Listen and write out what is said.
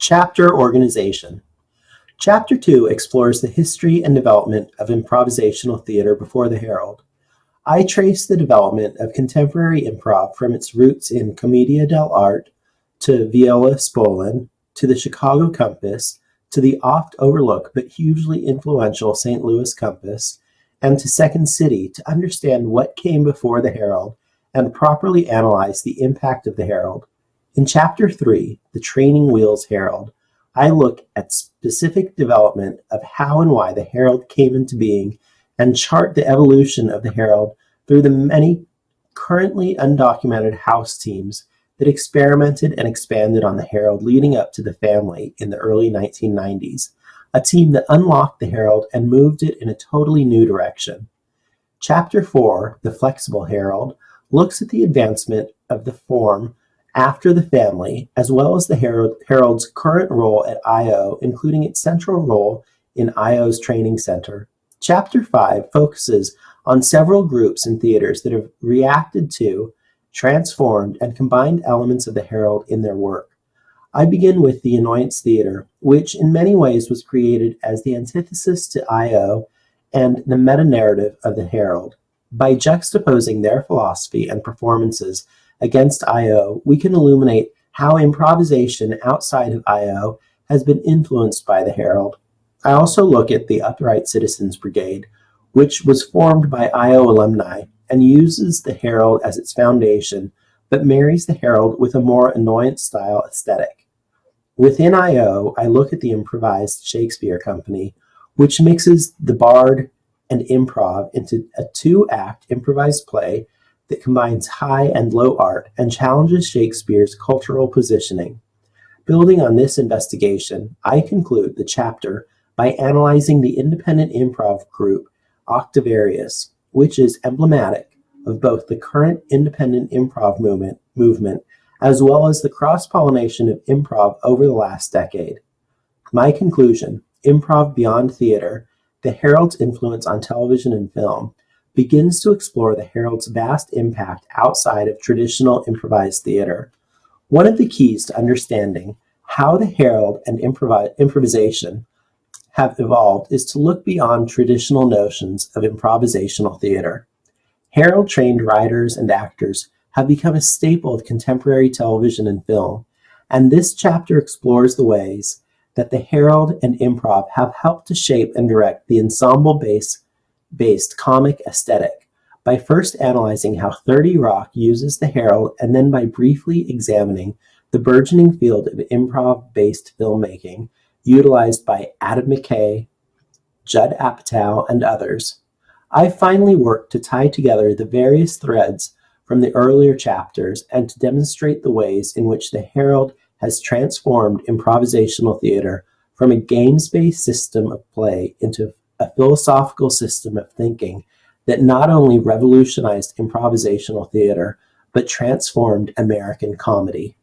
Chapter Organization. Chapter 2 explores the history and development of improvisational theater before the Herald. I trace the development of contemporary improv from its roots in Commedia dell'arte to Viola Spolin, to the Chicago Compass, to the oft-overlooked but hugely influential St. Louis Compass, and to Second City to understand what came before the Herald and properly analyze the impact of the Herald. In Chapter 3, The Training Wheels Herald, I look at specific development of how and why the Herald came into being and chart the evolution of the Herald through the many currently undocumented house teams that experimented and expanded on the Herald leading up to the family in the early 1990s, a team that unlocked the Herald and moved it in a totally new direction. Chapter 4, The Flexible Herald, looks at the advancement of the form after the family, as well as the Herald's current role at I.O., including its central role in I.O.'s training center. Chapter 5 focuses on several groups and theaters that have reacted to, transformed, and combined elements of the Herald in their work. I begin with the Annoyance Theater, which in many ways was created as the antithesis to I.O. and the meta-narrative of the Herald. By juxtaposing their philosophy and performances against I.O., we can illuminate how improvisation outside of I.O. has been influenced by the Herald. I also look at the Upright Citizens Brigade, which was formed by I.O. alumni and uses the Herald as its foundation, but marries the Herald with a more annoyance-style aesthetic. Within I.O., I look at the Improvised Shakespeare Company, which mixes the bard and improv into a two-act improvised play that combines high and low art and challenges Shakespeare's cultural positioning. Building on this investigation, I conclude the chapter by analyzing the independent improv group Octavarius, which is emblematic of both the current independent improv movement as well as the cross-pollination of improv over the last decade. My conclusion, Improv Beyond Theater, the Herald's influence on television and film, begins to explore the Herald's vast impact outside of traditional improvised theater. One of the keys to understanding how the Herald and improvisation have evolved is to look beyond traditional notions of improvisational theater. Herald-trained writers and actors have become a staple of contemporary television and film, and this chapter explores the ways that the Herald and improv have helped to shape and direct the ensemble-based comic aesthetic by first analyzing how 30 Rock uses the Herald and then by briefly examining the burgeoning field of improv-based filmmaking utilized by Adam McKay, Judd Apatow, and others. I finally worked to tie together the various threads from the earlier chapters and to demonstrate the ways in which the Herald has transformed improvisational theater from a games-based system of play into a philosophical system of thinking that not only revolutionized improvisational theater, but transformed American comedy.